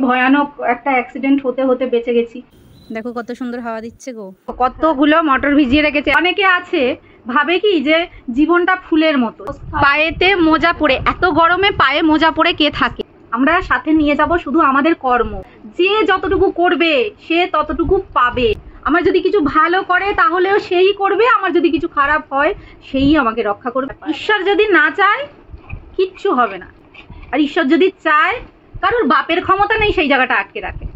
ভয়ানক একটা অ্যাক্সিডেন্ট হতে হতে বেঁচে গেছি। দেখো কত সুন্দর হাওয়া দিচ্ছে গো, কতগুলো মটর ভিজিয়ে রেখেছে। অনেকে আছে ভাবে কি যে জীবনটা ফুলের মতো, পায়েতে মোজা পরে, এত গরমে পায়ে মোজা পরে কে থাকে? আমরা সাথে নিয়ে যাব শুধু আমাদের কর্ম। যে যতটুকু করবে সে ততটুকু পাবে। আমার যদি কিছু ভালো করে তাহলেও সেই করবে, আমার যদি কিছু খারাপ হয় সেই আমাকে রক্ষা করবে। ঈশ্বর যদি না চায় কিচ্ছু হবে না, আর ঈশ্বর যদি চায়, কারোর বাপের ক্ষমতা নেই সেই জায়গাটা আটকে রাখে।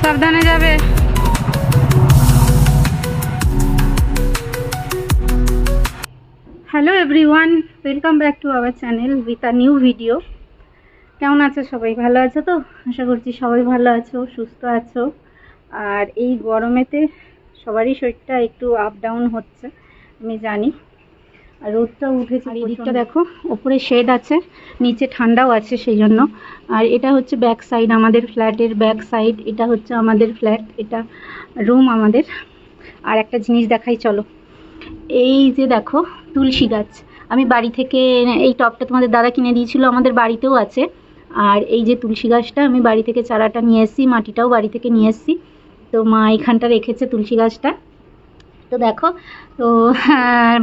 সাবধানে যাবে। Hello everyone, welcome back to our channel with a new video. কেমন আছো সবাই? ভালো আছো তো? আশা করছি সবাই ভালো আছো, সুস্থ আছো। আর এই গরমেতে সবারই শরীরটা একটু আপ ডাউন হচ্ছে, আমি জানি। আর রোদটা উঠেছে, এই দিকটা দেখো, ওপরে শেড আছে, নিচে ঠান্ডাও আছে সেই জন্য। আর এটা হচ্ছে ব্যাক সাইড, আমাদের ফ্ল্যাটের ব্যাক সাইড। এটা হচ্ছে আমাদের ফ্ল্যাট, এটা রুম আমাদের। আর একটা জিনিস দেখাই চলো, এই যে দেখো তুলসী গাছ। আমি বাড়ি থেকে এই টবটা তোমাদের দাদা কিনে দিয়েছিল, আমাদের বাড়িতেও আছে। আর এই যে তুলসী গাছটা আমি বাড়ি থেকে চারাটা নিয়ে এসেছি, মাটিটাও বাড়ি থেকে নিয়ে এসেছি। তো মা এখানটা রেখেছে তুলসী গাছটা। তো দেখো, তো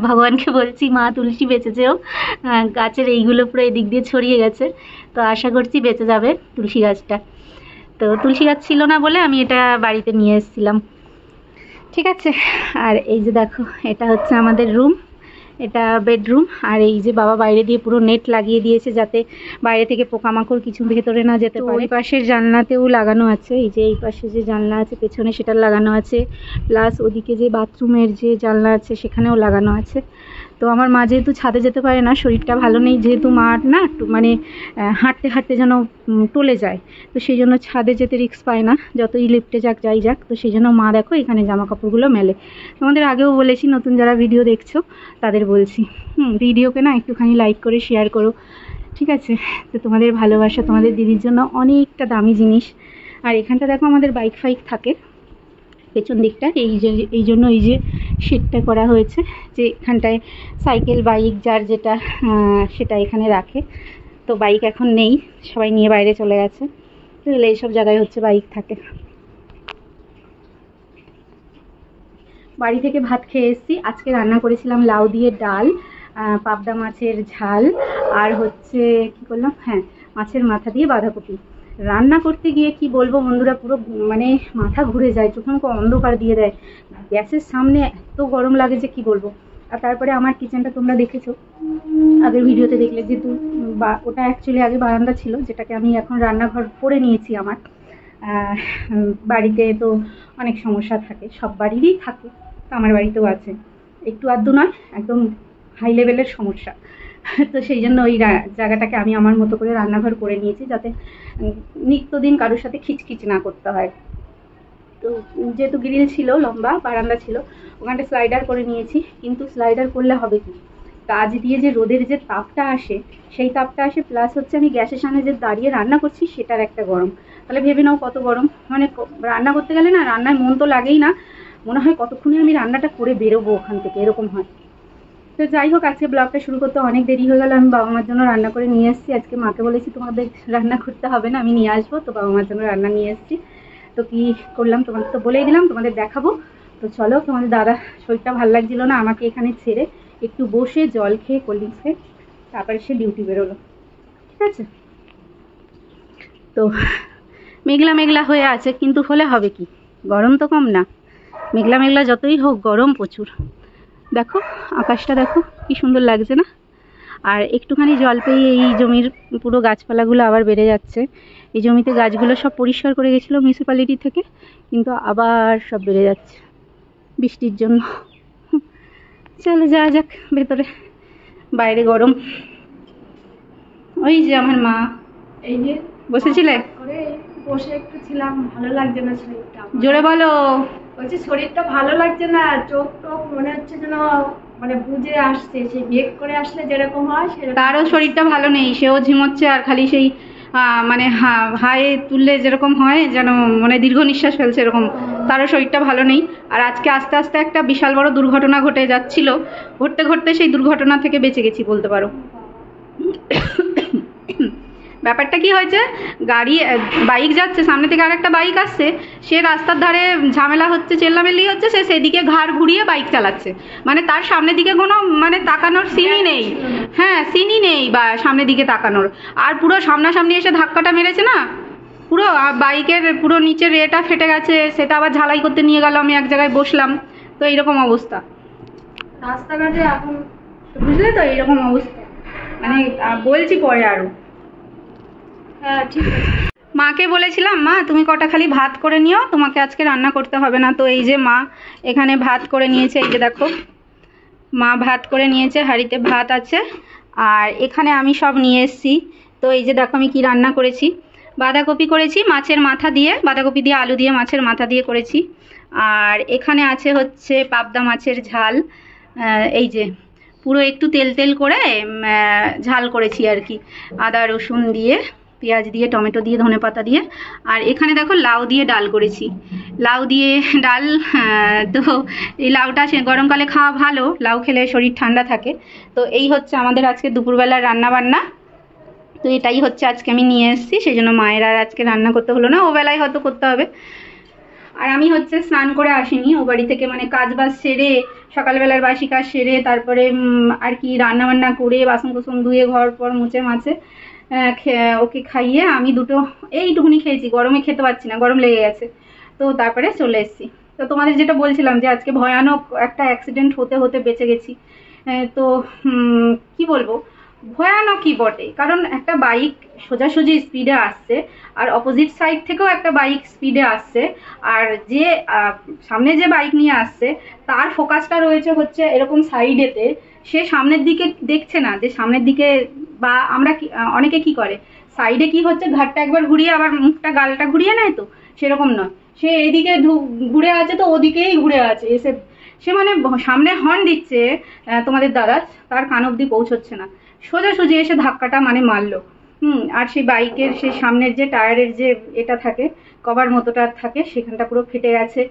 ভগবানকে বলছি মা তুলসী বেঁচে যেও। গাছের এইগুলো পুরো এদিক দিয়ে ছড়িয়ে গেছে, তো আশা করছি বেঁচে যাবে তুলসী গাছটা। তো তুলসী গাছ ছিল না বলে আমি এটা বাড়িতে নিয়ে এসেছিলাম, ঠিক আছে। আর এই যে দেখো, এটা হচ্ছে আমাদের রুম, এটা বেডরুম। আর এই যে বাবা বাইরে দিয়ে পুরো নেট লাগিয়ে দিয়েছে যাতে বাইরে থেকে পোকামাকড় কিছু ভেতরে না যেতে পারে। ওই পাশের জানলাতেও লাগানো আছে, এই যে এই পাশে যে জানলা আছে পেছনে সেটা লাগানো আছে, প্লাস ওদিকে যে বাথরুমের যে জানলা আছে সেখানেও লাগানো আছে। তো আমার মা যেহেতু ছাদে যেতে পারে না, শরীরটা ভালো নেই, যেহেতু মার না একটু মানে হাঁটতে হাঁটতে যেন টলে যায়, তো সেই জন্য ছাদে যেতে রিস্ক পায় না, যতই লিফটে যাক যাই যাক। তো সেই জন্য মা দেখো এখানে জামা কাপড়গুলো মেলে। তোমাদের আগেও বলেছি, নতুন যারা ভিডিও দেখছো তাদের বলছি, ভিডিওকে না একটুখানি লাইক করে শেয়ার করো, ঠিক আছে? তো তোমাদের ভালোবাসা তোমাদের দিদির জন্য অনেকটা দামি জিনিস। আর এখানটা দেখো আমাদের বাইক ফাইক থাকে পেছন দিকটা, এই জন্য এই যে শেডটা করা হয়েছে, যে এখানটায় সাইকেল বাইক যার যেটা সেটা এখানে রাখে। তো বাইক এখন নেই, সবাই নিয়ে বাইরে চলে গেছে, তো এইসব জায়গায় হচ্ছে বাইক থাকে। বাড়ি থেকে ভাত খেয়ে এসেছি। আজকে রান্না করেছিলাম লাউ দিয়ে ডাল, পাবদা মাছের ঝাল, আর হচ্ছে কি করলাম, হ্যাঁ মাছের মাথা দিয়ে বাঁধাকপি। রান্না করতে গিয়ে কি বলবো বন্ধুরা, পুরো মানে মাথা ঘুরে যায়, চোখে মুখে অন্ধকার দিয়ে দেয়। গ্যাসের সামনে এত গরম লাগে যে কি বলবো। আর তারপরে আমার কিচেনটা তোমরা দেখেছো আগের ভিডিওতে, দেখলে যেহেতু ওটা অ্যাকচুয়ালি আগে বারান্দা ছিল, যেটাকে আমি এখন রান্নাঘর করে নিয়েছি। আমার বাড়িতে তো অনেক সমস্যা থাকে, সব বাড়িরই থাকে, তো আমার বাড়িতেও আছে, একটু আধটু নয়, একদম হাই লেভেলের সমস্যা। তো সেই জন্য ওই জায়গাটাকে আমি আমার মতো করে রান্নাঘর করে নিয়েছি, যাতে নিত্যদিন কারোর সাথে খিচখিচ না করতে হয়। তো যেহেতু গ্রিল ছিল, লম্বা বারান্দা ছিল, ওখানটা স্লাইডার করে নিয়েছি। কিন্তু স্লাইডার করলে হবে কি, কাজ দিয়ে যে রোদের যে তাপটা আসে সেই তাপটা আসে, প্লাস হচ্ছে আমি গ্যাসের সামনে যে দাঁড়িয়ে রান্না করছি সেটার একটা গরম। তাহলে ভেবে নাও কত গরম, মানে রান্না করতে গেলে না রান্নায় মন তো লাগেই না, মনে হয় কতক্ষণে আমি রান্নাটা করে বেরোবো ওখান থেকে, এরকম হয়। তো যাই হোক, আজকে ব্লগটা শুরু করতে অনেক দেরি হয়ে গেল। আমি বাবা মার জন্য রান্না করে নিয়ে এসেছি। আজকে মাকে বলেছি তোমাদের রান্না করতে হবে না, আমি নিয়ে আসবো। তো বাবা মার জন্য রান্না নিয়ে এসেছি। তো কি করলাম তোমাদের তো বলেই দিলাম, তোমাদের দেখাবো। তো চলো, তোমাদের দাদা শরীরটা ভালো লাগছিল না, আমাকে এখানে ছেড়ে একটু বসে জল খেয়ে কোল্ড ড্রিঙ্কস খেয়ে তারপরে সে ডিউটি বেরোলো, ঠিক আছে? তো মেঘলা মেঘলা হয়ে আছে, কিন্তু হলে হবে কি, গরম তো কম না। মেঘলা মেঘলা যতই হোক গরম প্রচুর। দেখো আকাশটা দেখো কি সুন্দর লাগছে না? আর একটুখানি জল পেয়ে এই জমির পুরো গাছপালাগুলো আবার বেড়ে যাচ্ছে। এই জমিতে গাছগুলো সব পরিষ্কার করে গেছিলো মিউনিসিপ্যালিটি থেকে, কিন্তু আবার সব বেড়ে যাচ্ছে বৃষ্টির জন্য। চলো যাওয়া যাক ভেতরে, বাইরে গরম। ওই যে আমার মা এই যে বসেছিলে, করে বসে একটু ছিলাম, ভালো লাগছে না শরীরটা। জোরে বলো। বলছি শরীরটা ভালো লাগছে না, চোখ টোক মনে হচ্ছে যেন মানে বুঝে আসছে, সেই বেগ করে আসলে যেরকম হয় সেরকম। তারও শরীরটা ভালো নেই, সেও ঝিমোচ্ছে আর খালি সেই মানে হায়ে তুললে যেরকম হয় যেন মানে দীর্ঘ নিঃশ্বাস ফেলছে এরকম। তারও শরীরটা ভালো নেই। আর আজকে আস্তে আস্তে একটা বিশাল বড় দুর্ঘটনা ঘটে যাচ্ছিল, ঘটতে ঘটতে সেই দুর্ঘটনা থেকে বেঁচে গেছি বলতে পারো। ব্যাপারটা কি হয়েছে, বাইক যাচ্ছে, সামনে থেকে আরেকটা বাইক আসছে, সে রাস্তার ধারে ঝামেলা হচ্ছে, চেল্লামেল্লি হচ্ছে, সে সেদিকে ঘাড় ঘুরিয়ে বাইক চালাচ্ছে, মানে তার সামনের দিকে কোনো মানে তাকানোর সিনই নেই। হ্যাঁ, সিনই নেই বা সামনের দিকে তাকানোর। আর পুরো সামনাসামনি এসে ধাক্কাটা মেরেছে না, পুরো বাইকের পুরো নিচের এটা ফেটে গেছে, সেটা আবার ঝালাই করতে নিয়ে গেল, আমি এক জায়গায় বসলাম, তো এইরকম অবস্থা রাস্তাঘাটে এখন, বুঝলে তো এইরকম অবস্থা, মানে বলছি পরে আরো। হ্যাঁ ঠিক আছে। মাকে বলেছিলাম, মা তুমি কটা খালি ভাত করে নিও, তোমাকে আজকে রান্না করতে হবে না। তো এই যে মা এখানে ভাত করে নিয়েছে, এই যে দেখো মা ভাত করে নিয়েছে, হাঁড়িতে ভাত আছে। আর এখানে আমি সব নিয়ে এসেছি। তো এই যে দেখো আমি কি রান্না করেছি, বাঁধাকপি করেছি মাছের মাথা দিয়ে, বাঁধাকপি দিয়ে আলু দিয়ে মাছের মাথা দিয়ে করেছি। আর এখানে আছে হচ্ছে পাবদা মাছের ঝাল, এই যে পুরো একটু তেল তেল করে ঝাল করেছি আর কি, আদা রসুন দিয়ে, পেঁয়াজ দিয়ে, টমেটো দিয়ে, ধনেপাতা দিয়ে। আর এখানে দেখো লাউ দিয়ে ডাল করেছি, লাউ দিয়ে ডাল। তো এই লাউটা গরমকালে খাওয়া ভালো, লাউ খেলে শরীর ঠান্ডা থাকে। তো এই হচ্ছে আমাদের আজকে দুপুরবেলার রান্না বান্না। তো এটাই হচ্ছে আজকে আমি নিয়ে এসেছি, সেই জন্য মায়ের আর আজকে রান্না করতে হলো না, ও বেলায় হয়তো করতে হবে। আর আমি হচ্ছে স্নান করে আসিনি, ও বাড়ি থেকে মানে কাজ বাজ সেরে, সকালবেলার বাসি কাজ সেরে, তারপরে আর কি রান্না বান্না করে, বাসন কোসন ধুয়ে, ঘর পর মুছে মাছে ওকে খাইয়ে আমি দুটো এইটুকুনি খেয়েছি, গরমে খেতে পারছি না, গরম লেগে গেছে। তো তারপরে চলে এসেছি। তো তোমাদের যেটা বলছিলাম যে আজকে ভয়ানক একটা অ্যাক্সিডেন্ট হতে হতে বেঁচে গেছি। তো কি বলবো, ভয়ানকই বটে, কারণ একটা বাইক সোজাসুজি স্পিডে আসছে, আর অপোজিট সাইড থেকেও একটা বাইক স্পিডে আসছে, আর যে সামনে যে বাইক নিয়ে আসছে তার ফোকাসটা রয়েছে হচ্ছে এরকম সাইডেতে, সে সামনের দিকে দেখছে না যে সামনের দিকে, বা আমরা অনেকে কি করে সাইডে কি হচ্ছে ঘাটটা একবার ঘুরিয়ে আবার মুখটা গালটা ঘুরিয়ে নেয়, তো সেরকম নয়, সে এদিকে ঘুরে আছে, তো ওদিকেই ঘুরে আছে এসে, সে মানে সামনে হর্ন দিচ্ছে তোমাদের দাদা, তার কান অব্দি পৌঁছচ্ছে না, সোজাসুজি এসে ধাক্কাটা মানে মারলো। আর সেই বাইকের সেই সামনের যে টায়ারের যে এটা থাকে, কভার মতোটা থাকে, সেখানটা পুরো ফেটে গেছে।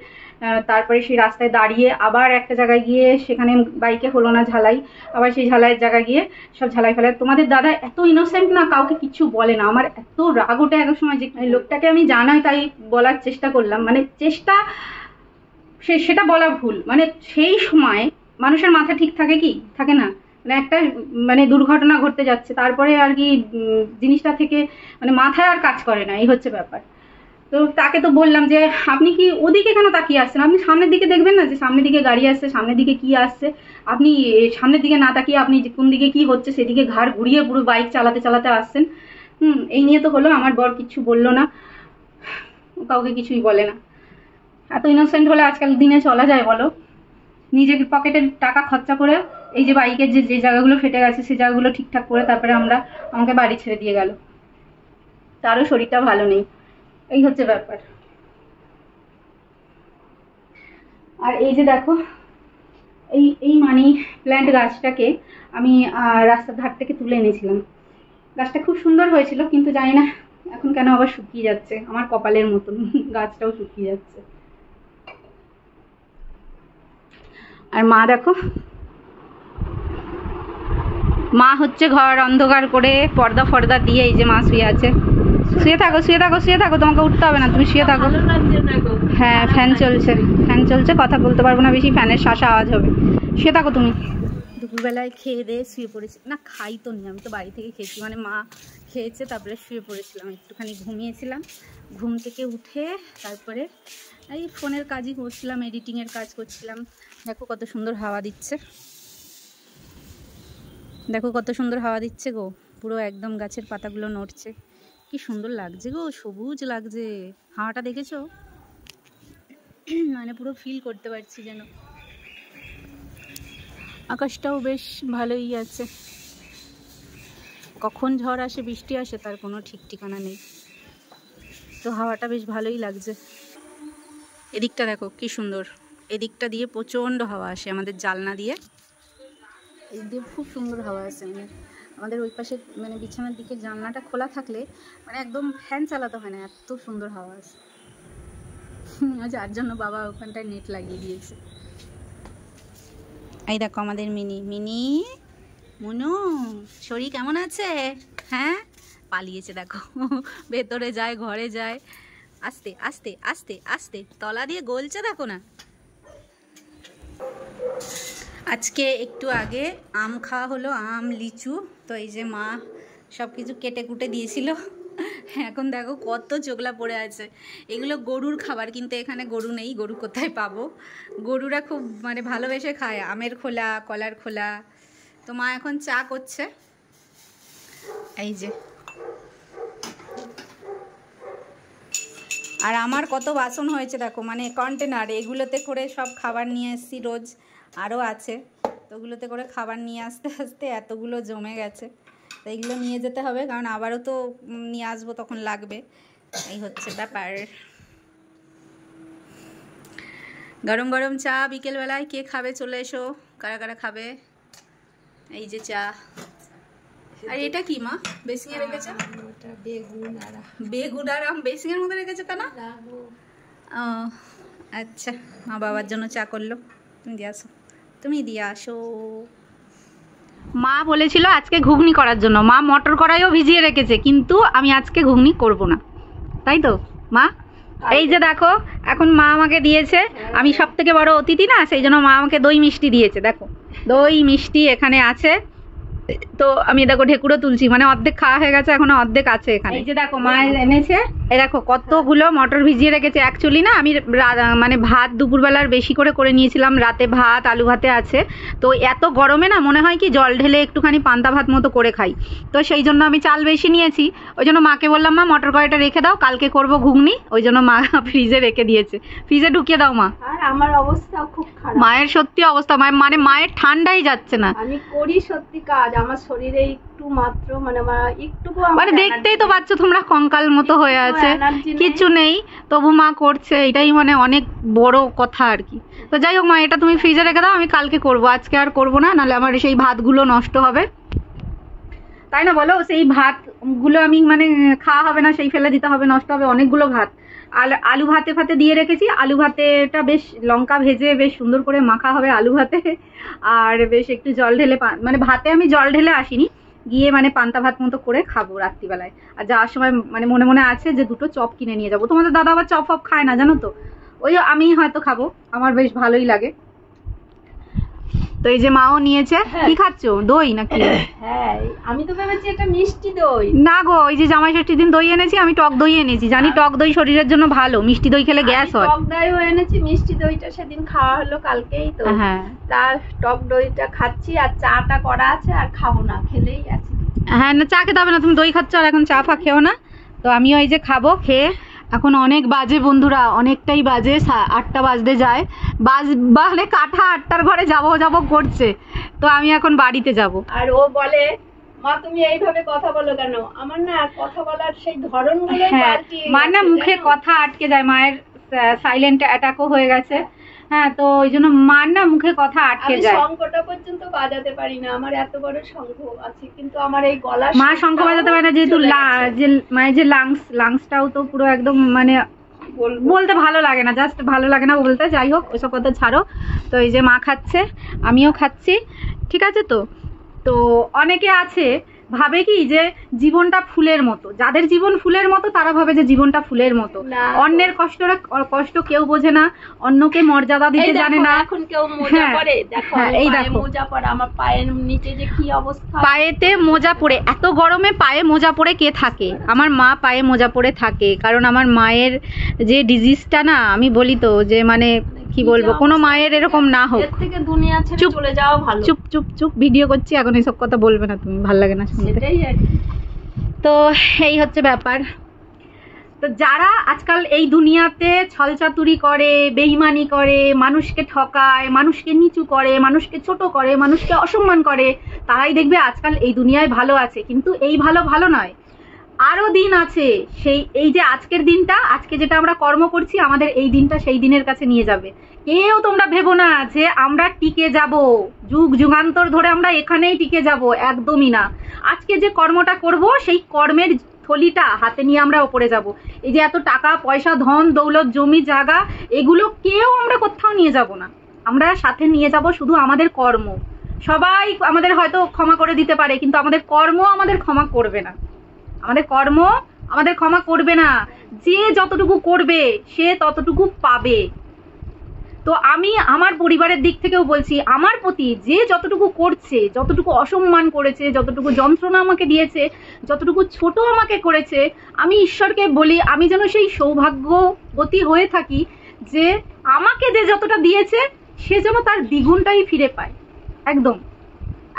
তারপরে সেই রাস্তায় দাঁড়িয়ে আবার একটা জায়গায় গিয়ে, সেখানে বাইকে হলো না ঝালাই, আবার সেই ঝালাইয়ের জায়গায় গিয়ে সব ঝালাই ফেলায়। তোমাদের দাদা এত ইনোসেন্ট না, কাউকে কিছু বলে না। আমার এত রাগ ওঠে এক সময়, যে লোকটাকে আমি জানাই, তাই বলার চেষ্টা করলাম, মানে চেষ্টা, সেটা বলা ভুল, মানে সেই সময় মানুষের মাথা ঠিক থাকে কি থাকে না, মানে একটা মানে দুর্ঘটনা ঘটতে যাচ্ছে, তারপরে আর কি জিনিসটা থেকে মানে মাথায় আর কাজ করে না, এই হচ্ছে ব্যাপার। তো তাকে তো বললাম যে আপনি কি ওদিকে কেন তাকিয়ে আসছেন, আপনি সামনের দিকে দেখবেন না, যে সামনের দিকে গাড়ি আসছে, সামনের দিকে কি আসছে, আপনি সামনের দিকে না তাকিয়ে আপনি কোন দিকে কি হচ্ছে সেদিকে ঘাড় ঘুরিয়ে পুরো বাইক চালাতে চালাতে আসছেন। এই নিয়ে তো হলো, আমার বর কিছু বললো না, কাউকে কিছুই বলে না। এত ইনোসেন্ট হলে আজকাল দিনে চলা যায় বলো? নিজের পকেটের টাকা খরচা করে এই যে বাইকের যে জায়গাগুলো ফেটে গেছে সেই জায়গাগুলো ঠিকঠাক করে তারপরে আমাকে বাড়ি ছেড়ে দিয়ে গেল, তারও শরীরটা ভালো নেই, এই হচ্ছে ব্যাপার। আর এই যে দেখো এই মানি প্ল্যান্ট গাছটাকে আমি রাস্তার ধার থেকে তুলে এনেছিলাম, গাছটা খুব সুন্দর হয়েছিল, কিন্তু জানি না এখন কেন আবার শুকিয়ে যাচ্ছে, আমার কপালের মতন গাছটাও শুকিয়ে যাচ্ছে। আর মা দেখো, মা হচ্ছে ঘর অন্ধকার করে পর্দা ফর্দা দিয়ে, এই যে মা শুয়ে আছে। শুয়ে থাকো শুয়ে থাকো শুয়ে থাকো, তোমাকে উঠতে হবে না, তুমি শুয়ে থাকো। হ্যাঁ ফ্যান চলছে, কথা বলতে পারবো না বেশি, ফ্যানের শাসা আওয়াজ হবে। শুয়ে থাকো তুমি। দুপুরবেলায় খেয়ে দিয়ে শুয়ে পড়েছি, না খাই তো নি, আমি তো বাড়ি থেকে খেয়েছি, মানে মা খেয়েছে তারপরে শুয়ে পড়েছিলাম, একটুখানি ঘুমিয়েছিলাম। ঘুম থেকে উঠে তারপরে এই ফোনের কাজই করছিলাম, এডিটিংয়ের কাজ করছিলাম। দেখো কত সুন্দর হাওয়া দিচ্ছে, দেখো কত সুন্দর হাওয়া দিচ্ছে গো, পুরো একদম গাছের পাতাগুলো নড়ছে, কি সুন্দর লাগছে গো, সবুজ লাগছে। হাওয়াটা দেখেছো, মানে পুরো ফিল করতে পারছি যেন। আকাশটাও বেশ ভালোই আছে, কখন ঝড় আসে বৃষ্টি আসে তার কোনো ঠিক ঠিকানা নেই। তো হাওয়াটা বেশ ভালোই লাগছে। এদিকটা দেখো কি সুন্দর, এদিকটা দিয়ে প্রচণ্ড হাওয়া আসে আমাদের জানলা দিয়ে, এই দিয়ে খুব সুন্দর হাওয়া আসে। মানে আমাদের ওই পাশে মানে বিছানার দিকে জানলাটা খোলা থাকলে মানে একদম ফ্যান চালাতে হয় না, এত সুন্দর হাওয়া আসে। যার জন্য বাবা ওখানটায় নেট লাগিয়ে দিয়েছে। এই দেখো আমাদের মিনি মিনি মুনু শরীর কেমন আছে? হ্যাঁ পালিয়েছে দেখো, ভেতরে যায় ঘরে যায়, আস্তে আস্তে আস্তে আস্তে তলা দিয়ে গলছে দেখো না। আজকে একটু আগে আম খাওয়া হলো, আম লিচু। তো এই যে মা সব কিছু কেটে কুটে দিয়েছিল, এখন দেখো কত চোগলা পড়ে আছে। এগুলো গরুর খাবার, কিন্তু এখানে গরু নেই, গরু কোথায় পাবো। গরুরা খুব মানে ভালোবেসে খায় আমের খোলা, কলার খোলা। তো মা এখন চা করছে। এই যে আর আমার কত বাসন হয়েছে দেখো, মানে কন্টেনার, এগুলোতে করে সব খাবার নিয়ে এসেছি রোজ, আরও আছে। তো ওগুলোতে করে খাবার নিয়ে আসতে আসতে এতগুলো জমে গেছে। তো এইগুলো নিয়ে যেতে হবে, কারণ আবারও তো নিয়ে আসবো, তখন লাগবে। এই হচ্ছে ব্যাপার। গরম গরম চা বিকেলবেলায়, কে খাবে চলে এসো, কারা কারা খাবে। এই যে চা। আর এটা কি মা বেসিংয়ে রেখেছে? বেগুন আর আম বেসিংয়ের মধ্যে রেখেছে কেন? ও আচ্ছা, মা বাবার জন্য চা করলো, তুমি দিয়ে আসো, তুমি দিয়ে আসো। মা বলেছিল আজকে ঘুগনি করার জন্য, মা মটর কড়াইও ভিজিয়ে রেখেছে, কিন্তু আমি আজকে ঘুগনি করব না, তাই তো মা? এই যে দেখো এখন মা আমাকে দিয়েছে, আমি সব থেকে বড় অতিথি না, সেই জন্য মা আমাকে দই মিষ্টি দিয়েছে। দেখো দই মিষ্টি এখানে আছে। তো আমি দেখো ঢেকুরও তুলছি, মানে অর্ধেক খাওয়া হয়ে গেছে, এখনো অর্ধেক আছে এখানে। এই যে দেখো মা এনেছে, এই দেখো কতগুলো মটর ভিজিয়ে রেখেছে। অ্যাকচুয়ালি না আমি মানে ভাত দুপুরবেলার বেশি করে নিয়েছিলাম, রাতে ভাত আলু ভাতে আছে। তো এত গরমে না মনে হয় কি জল ঢেলে একটুখানি পান্তা ভাত মতো করে খাই, তো সেই জন্য আমি চাল বেশি নিয়েছি। ওই জন্য মাকে বললাম মা মটর কড়াইটা রেখে দাও, কালকে করব ঘুগনি। ওই জন্য মা ফ্রিজে রেখে দিয়েছে, ফ্রিজে ঢুকিয়ে দাও মা। আর আমার অবস্থা খুব খারাপ, মায়ের সত্যি অবস্থা, মানে মায়ের ঠান্ডাই যাচ্ছে না। আমি করি সত্যি কাজ, আমার শরীরে একটু মাত্র মানে একটুকু মানে দেখতেই তো পাচ্ছ তোমরা কঙ্কাল মতো হয়ে আছে, কিছু নেই, তবু মা করছে, এটাই মানে অনেক বড় কথা আর কি। তো যাই হোক মা, এটা তুমি ফ্রিজে রেখে দাও, আমি কালকে করবো, আজকে আর করবো না, নাহলে আমার সেই ভাতগুলো নষ্ট হবে, তাই না বলো? সেই ভাতগুলো আমি মানে খাওয়া হবে না, সেই ফেলে দিতে হবে, নষ্ট হবে অনেকগুলো ভাত। আর আলু ভাতে ফাতে দিয়ে রেখেছি, আলু ভাতেটা বেশ লঙ্কা ভেজে বেশ সুন্দর করে মাখা হবে আলু ভাতে। আর বেশ একটু জল ঢেলে, মানে ভাতে আমি জল ঢেলে আসিনি, গিয়ে মানে পান্তা ভাত মতো করে খাবো রাত্রিবেলায়। আর যাওয়ার সময় মানে মনে মনে আছে যে দুটো চপ কিনে নিয়ে যাবো। তোমাদের দাদা আবার চপ ফপ খায় না জানো তো, ওই আমি হয়তো খাবো, আমার বেশ ভালোই লাগে। তো এই যে মাও নিয়েছে। কি খাচ্ছো, দই নাকি? হ্যাঁ, আমি তো ভেবেছি এটা মিষ্টি দই। না গো, ওই যে জামাই ষষ্ঠীর দিন দই এনেছি, আমি টক দই এনেছি, জানি টক দই শরীরের জন্য ভালো, মিষ্টি দই খেলে গ্যাস হয়। টক দইও এনেছি, মিষ্টি দইটা সেদিন খাওয়া হলো কালকেই তো। হ্যাঁ, তার টক দইটা খাচ্ছি, আর চাটা করা আছে, আর খাবো না, খেলেই আছে। হ্যাঁ না, চা খেতে হবে না, তুমি দই খাচ্ছ আর এখন চা ফা খেও না। তো আমিও এই যে খাবো, খেয়ে এখন অনেক বাজে বন্ধুরা, অনেকটাই বাজে, 8টা বাজতে যায়, মানে কাঠা 8টার ঘরে যাবো করছে। তো আমি এখন বাড়িতে যাব। আর ও বলে মা তুমি এইভাবে কথা বলো কেন? আমার না কথা বলার সেই ধরনগুলো পাল্টে গেছে, মার না মুখে কথা আটকে যায়, মায়ের সাইলেন্ট অ্যাটাকও হয়ে গেছে। হ্যাঁ, তো ওই জন্য মার না মুখে কথা আটকে যায়। শঙ্খটা পর্যন্ত বাজাতে পারি না, আমার এত বড় শঙ্খ আছে, কিন্তু আমার এই গলা, মা শঙ্খ বাজাতে পারে না, যেহেতু মায়ের যে লাংসটাও তো পুরো একদম মানে বলতে ভালো লাগে না, জাস্ট ভালো লাগে না বলতে। যাই হোক ওসব কথা ছাড়ো। তো এই যে মা খাচ্ছে, আমিও খাচ্ছি, ঠিক আছে। তো অনেকে আছে ভাবে কি যে জীবনটা ফুলের মতো, যাদের জীবন ফুলের মতো তারা ভাবে যে জীবনটা ফুলের মতো। অন্যের কষ্ট কেউ বোঝে না, অন্যকে মর্যাদা দিতে জানে না। এখন কেউ মোজা পরে, দেখো এই দেখো মোজা পরে, আমার পায়ের নিচে যে কি অবস্থা, পায়েতে মোজা পরে, এত গরমে পায়ে মোজা পরে কে থাকে? আমার মা পায়ে মোজা পরে থাকে, কারণ আমার মায়ের যে ডিজিজটা না, আমি বলি তো যে মানে কি বলবো, কোনো মায়ের এরকম না হোক। এর থেকে দুনিয়া ছেড়ে চলে যাওয়া ভালো। চুপ চুপ চুপ, ভিডিও করছি এখন, এইসব কথা বলবে না তুমি, ভালো লাগে না শুনতে। সেটাই আর কি। তো এই হচ্ছে ব্যাপার। তো যারা আজকাল এই দুনিয়াতে ছলচাতুরি করে, বেইমানি করে, মানুষকে ঠকায়, মানুষকে নিচু করে, মানুষকে ছোট করে, মানুষকে অসম্মান করে, তারাই দেখবে আজকাল এই দুনিয়ায় ভালো আছে। কিন্তু এই ভালো ভালো নয়, আরো দিন আছে। সেই এই যে আজকের দিনটা, আজকে যেটা আমরা কর্ম করছি, আমাদের এই দিনটা সেই দিনের কাছে নিয়ে যাবে। কেউ তোমরা ভেবো না যে আমরা টিকে যাব, যুগ যুগান্তর ধরে আমরা এখানেই টিকে যাব, একদমই না। আজকে যে কর্মটা করব, সেই কর্মের থলিটা হাতে নিয়ে আমরা ওপরে যাব। এই যে এত টাকা পয়সা, ধন দৌলত, জমি জায়গা, এগুলো কেউ আমরা কোথাও নিয়ে যাব না। আমরা সাথে নিয়ে যাব শুধু আমাদের কর্ম। সবাই আমাদের হয়তো ক্ষমা করে দিতে পারে, কিন্তু আমাদের কর্ম আমাদের ক্ষমা করবে না। আমাদের কর্ম আমাদের ক্ষমা করবে না। যে যতটুকু করবে সে ততটুকু পাবে। তো আমি আমার পরিবারের দিক থেকেও বলছি, আমার প্রতি যে যতটুকু করছে, যতটুকু অসম্মান করেছে, যতটুকু যন্ত্রণা আমাকে দিয়েছে, যতটুকু ছোট আমাকে করেছে, আমি ঈশ্বরকে বলি আমি যেন সেই সৌভাগ্যবতী হয়ে থাকি যে আমাকে যে যতটা দিয়েছে সে যেন তার দ্বিগুণটাই ফিরে পায়। একদম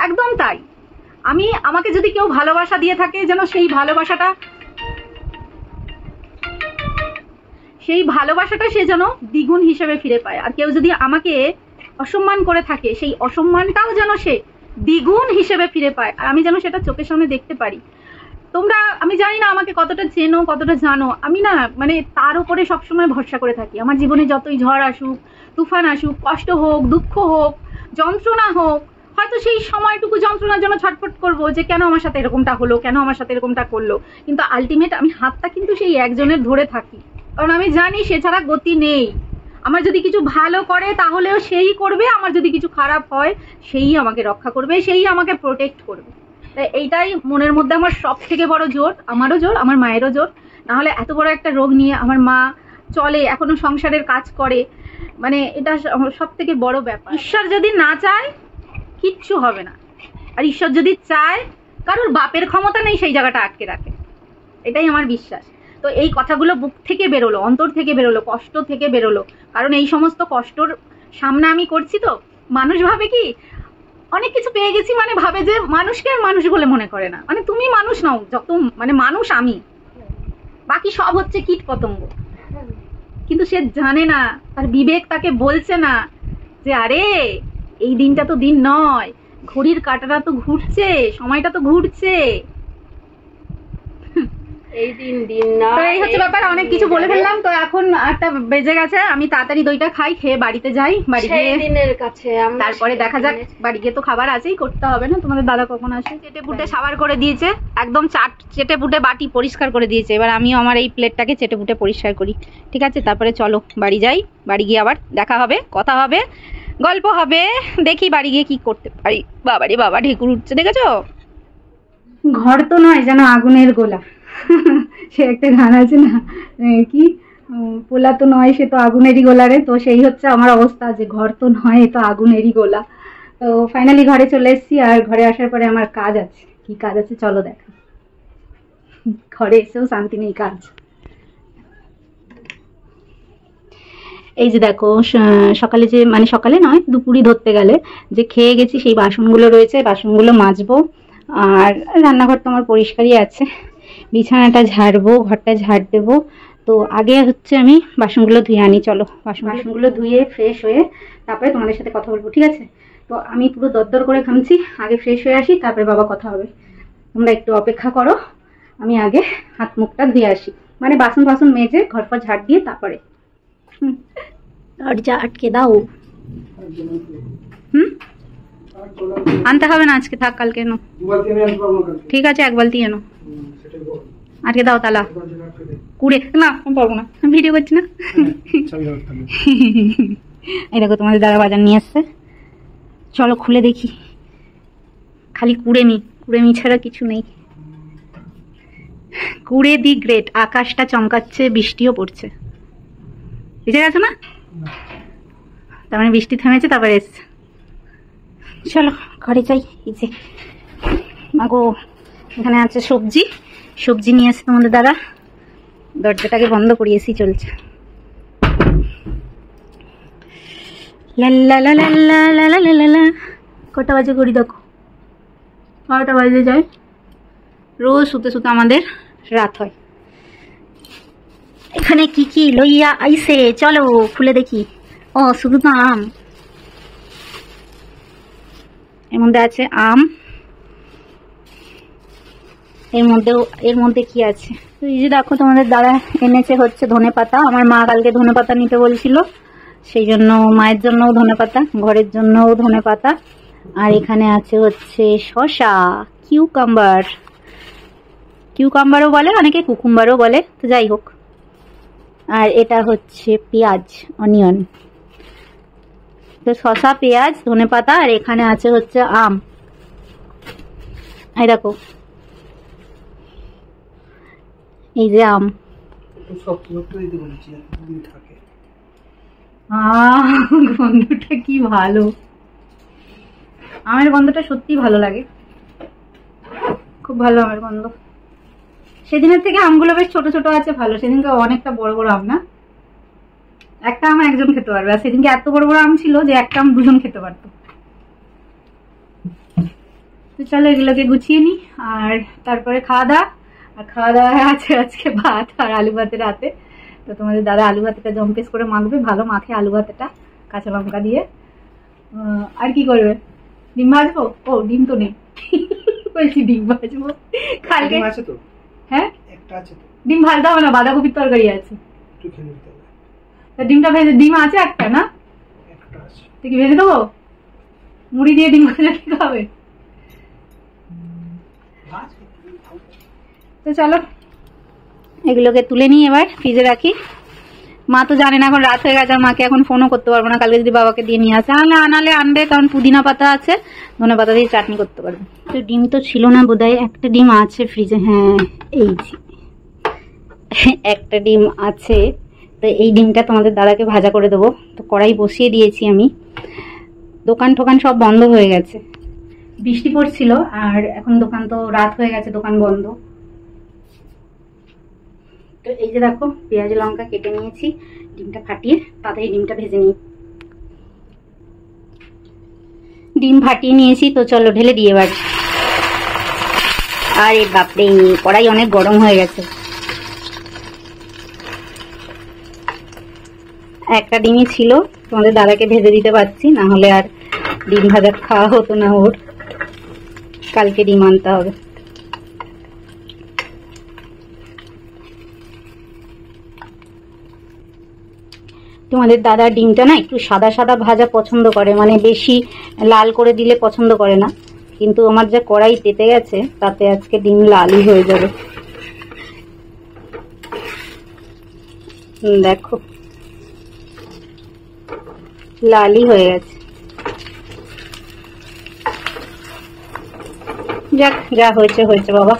একদম তাই। আমাকে যদি কেউ ভালোবাসা দিয়ে থাকে, যেন সেই ভালোবাসাটা সে যেন দ্বিগুণ হিসেবে ফিরে পায়। আর কেউ যদি আমাকে অসম্মান করে থাকে, সেই অসম্মানটাও যেন সে দ্বিগুণ হিসেবে ফিরে পায়, আর আমি যেন সেটা চোখের সামনে দেখতে পারি। তোমরা, আমি জানি না আমাকে কতটা চেনো, কতটা জানো, আমি না মানে তার উপরে সবসময় ভরসা করে থাকি। আমার জীবনে যতই ঝড় আসুক, তুফান আসুক, কষ্ট হোক, দুঃখ হোক, যন্ত্রণা হোক, হয়তো সেই সময়টুকু যন্ত্রণার জন্য ছটফট করবো যে কেন আমার সাথে এরকমটা হলো, কেন আমার সাথে এরকমটা করলো, কিন্তু আলটিমেট আমি হাতটা কিন্তু সেই একজনের ধরে থাকি। কারণ আমি জানি সে ছাড়া গতি নেই। আমার যদি কিছু ভালো করে তাহলেও সেই করবে, আমার যদি কিছু খারাপ হয় সেই আমাকে রক্ষা করবে, সেই আমাকে প্রোটেক্ট করবে। তাই এইটাই মনের মধ্যে আমার সব থেকে বড় জোর। আমারও জোর, আমার মায়েরও জোর। নাহলে এত বড় একটা রোগ নিয়ে আমার মা চলে, এখনো সংসারের কাজ করে, মানে এটা সব থেকে বড় ব্যাপার। ঈশ্বর যদি না চায় কিচ্ছু হবে না, আর ঈশ্বর যদি চায়, কারোর বাপের ক্ষমতা নেই সেই জায়গাটা আটকে রাখে। এটাই আমার বিশ্বাস। তো এই কথাগুলো বুক থেকে বেরোলো, অন্তর থেকে বেরোলো, কষ্ট থেকে বেরোলো। কারণ এই সমস্ত কষ্টর সামনা আমি করছি, তো মানুষ ভাবে কি অনেক কিছু পেয়ে গেছি, মানে ভাবে যে মানুষকে আর মানুষ বলে মনে করে না, মানে তুমি মানুষ নাও, যত মানে মানুষ আমি, বাকি সব হচ্ছে কীট পতঙ্গ। কিন্তু সে জানে না, তার বিবেক তাকে বলছে না যে আরে এই দিনটা তো দিন নয়, ঘড়ির কাঁটাটা তো ঘুরছে, সময়টা তো ঘুরছে। এই দিন না, তো এই হচ্ছে ব্যাপার। অনেক কিছু বলে ফেললাম। তো এখন একটা বেজে গেছে, আমি তাড়াতাড়ি দইটা খাই, খেয়ে বাড়িতে যাই। বাড়ি গিয়ে দিনের কাছে তারপরে দেখা যাক, বাড়ি গিয়ে তো খাবার আছেই, করতে হবে না। তোমাদের দাদা কখন আসে? চেটে পুটে সাবার করে দিয়েছে, একদম চেটে পুটে বাটি পরিষ্কার করে দিয়েছে। এবার আমিও আমার এই প্লেটটাকে চেটে পুটে পরিষ্কার করি, ঠিক আছে? তারপরে চলো বাড়ি যাই। বাড়ি গিয়ে আবার দেখা হবে, কথা হবে, গল্প হবে, দেখি বাড়ি গিয়ে কি করতে পারি। বাবারে বাবা, ঢেকুর উঠছে, দেখেছো? ঘর তো নয়, যেন আগুনের গোলা। সে একটা গান আছে না, কি পোলা তো নয়, সে তো আগুনেরই গোলা রে। তো সেই হচ্ছে আমার অবস্থা, যে ঘর তো নয়, এ তো আগুনেরই গোলা। তো ফাইনালি ঘরে চলে এসেছি। আর ঘরে আসার পরে আমার কাজ আছে। কি কাজ আছে চলো দেখা। ঘরে এসেও শান্তি নেই, কাজ। এই যে দেখো, সকালে যে, মানে সকালে নয়, দুপুরি ধরতে গেলে যে খেয়ে গেছি, সেই বাসনগুলো রয়েছে, বাসনগুলো মাজবো। আর রান্নাঘর তো আমার পরিষ্কারই আছে, বিছানাটা ঝাড়বো, ঘরটা ঝাড় দেবো। তো আগে হচ্ছে আমি বাসনগুলো ধুয়ে আনি। চলো বাসনগুলো ধুয়ে ফ্রেশ হয়ে তারপরে তোমাদের সাথে কথা বলবো, ঠিক আছে? তো আমি পুরো দরদর করে ঘামছি, আগে ফ্রেশ হয়ে আসি, তারপরে বাবা কথা হবে। তোমরা একটু অপেক্ষা করো, আমি আগে হাত মুখটা ধুয়ে আসি, মানে বাসন মেজে ঘর পর ঝাড় দিয়ে তারপরে। দরজা আটকে দাও। আনতে হবে না আজকে, থাক, কালকে এনো। ঠিক আছে, এক বালতি এনো। আটকে দাও তালা, কুড়ে না, আমি পারবো না, আমি ভিডিও করছি না। এই দেখো তোমাদের দাদা বাজার নিয়ে আসছে, চলো খুলে দেখি। খালি কুড়েমি ছাড়া কিছু নেই। কুড়ে দি গ্রেট। আকাশটা চমকাচ্ছে, বৃষ্টিও পড়ছে, বুঝে গেছো না? তার মানে বৃষ্টি থেমেছে, তারপরে এসছে। চলো ঘরে যাই। এই যে মাগো, এখানে আছে সবজি নিয়ে আসছে তোমাদের দাদা। দরজাটাকে বন্ধ করিয়েছি, চলছে। লাল্লা লাল্লা লাল্লা লাল্লা। কটা বাজে করি দেখো, 12টা বাজে যায়। রোজ শুতে আমাদের রাত হয়। এখানে কি কি লইয়া আইছে চলো খুলে দেখি। ও শুধু তো আম, এর মধ্যে আছে আম, এর মধ্যে কি আছে। তো এই যে দেখো তোমাদের দাদা এনেছে হচ্ছে ধনেপাতা। আমার মা কালকে ধনেপাতা নিতে বলছিল, সেই জন্য মায়ের জন্যও ধনেপাতা, ঘরের জন্যও ধনেপাতা। আর এখানে আছে হচ্ছে শসা, কিউকাম্বারও বলে অনেকে, কুকুম্বারও বলে, তো যাই হোক। আর এটা হচ্ছে পেঁয়াজ, অনিয়ন। তো শসা, পেঁয়াজ, ধনেপাতা, আর এখানে আছে হচ্ছে আম। এই দেখো, এই যে আম। গন্ধটা কি ভালো, আমের গন্ধটা সত্যি ভালো লাগে, খুব ভালো আমের গন্ধ। সেদিনের থেকে আমগুলো বেশ ছোট ছোট আছে, ভালো। সেদিনকে অনেকটা বড় বড় আম না, একটা আম একজন খেতে পারবে, আর সেদিনকে এত বড় বড় আম ছিল যে একটা আম দুজন খেতে পারতো। তো চলো এগুলোকে গুছিয়ে নি, আর তারপরে খাওয়া দাওয়া। আর খাওয়া দাওয়া আছে আজকে ভাত আর আলু ভাতের রাতে। তো তোমাদের দাদা আলু ভাতেটা জম্পেস করে মাখবে, ভালো মাখে আলু ভাতেটা কাঁচা লঙ্কা দিয়ে। আর কি করবে, ডিম ভাজবো। ও ডিম তো নেই, বলছি ডিম ভাজবো কালকে। হ্যাঁ ডিম ভাজতে হবে না, বাঁধাকপির তরকারি আছে। ডিমটা ভেজে, ডিম আছে একটা না, তুই কি ভেজে দেবো? মুড়ি দিয়ে ডিম ভাজা খেতে হবে। তো চলো এগুলোকে তুলে নিই, এবার ফ্রিজে রাখি। মা তো জানে না, এখন রাত হয়ে গেছে, আর মাকে এখন ফোনও করতে পারবো না। কালকে যদি বাবাকে দিয়ে নিয়ে আসে, আনালে আনবে, কারণ পুদিনা পাতা আছে, ধনে পাতা দিয়ে চাটনি করতে পারবে। তো ডিম তো ছিল না বোধহয়, একটা ডিম আছে ফ্রিজে। হ্যাঁ এই যে একটা ডিম আছে। তো এই ডিমটা তোমাদের দাদাকে ভাজা করে দেবো। তো কড়াই বসিয়ে দিয়েছি আমি। দোকান টোকান সব বন্ধ হয়ে গেছে, বৃষ্টি পড়ছিল, আর এখন দোকান তো রাত হয়ে গেছে, দোকান বন্ধ। তো এই যে দেখো পেঁয়াজ লঙ্কা কেটে নিয়েছি, ডিমটা ফাটিয়ে তাড়াতাড়ি ডিমটা ভেজে নিই। ডিম ফাটিয়ে নিয়েছি, তো চলো ঢেলে দিই এবার। আরে বাপরে, কড়াই অনেক গরম হয়ে গেছে। একটা ডিমই ছিল, তোমাদের দাদাকে ভেজে দিতে পারছি, না হলে আর ডিম ভাজা খাওয়া হতো না ওর। কালকে ডিম আনতে হবে। তোমাদের দাদা ডিমটা না একটু সাদা সাদা ভাজা পছন্দ করে, মানে বেশি লাল করে দিলে পছন্দ করে না। কিন্তু আমার যা কড়াই তেতে গেছে, তাতে আজকে ডিম লালই হয়ে যাবে। দেখো লালই হয়ে গেছে। যাক, যা হয়েছে হয়েছে বাবা।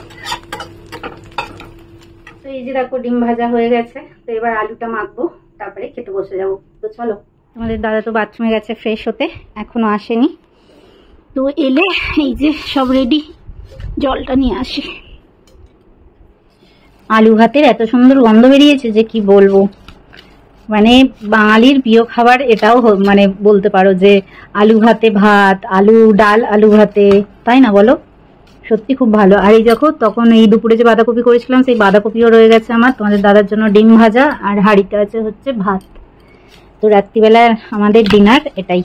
তো এই যে দেখো ডিম ভাজা হয়ে গেছে। তো এবার আলুটা মাখবো, তারপরে খেতে বসে যাবো। তো চলো, তোমাদের দাদা তো বাথরুমে গেছে ফ্রেশ হতে, এখনো আসেনি। তো এলে এই যে সব রেডি, জলটা নিয়ে আসি। আলু ভাতের এত সুন্দর গন্ধ বেরিয়েছে যে কি বলবো, মানে বাঙালির প্রিয় খাবার এটাও, মানে বলতে পারো যে আলু ভাতে ভাত, আলু ডাল আলু ভাতে, তাই না বলো? সত্যি খুব ভালো। আর এই দেখো, তখন এই দুপুরে যে বাঁধাকপি করেছিলাম, সেই বাঁধাকপিও রয়ে গেছে আমার। তোমাদের দাদার জন্য ডিম ভাজা, আর হাঁড়িতে আছে হচ্ছে ভাত। তো রাত্রিবেলা আমাদের ডিনার এটাই।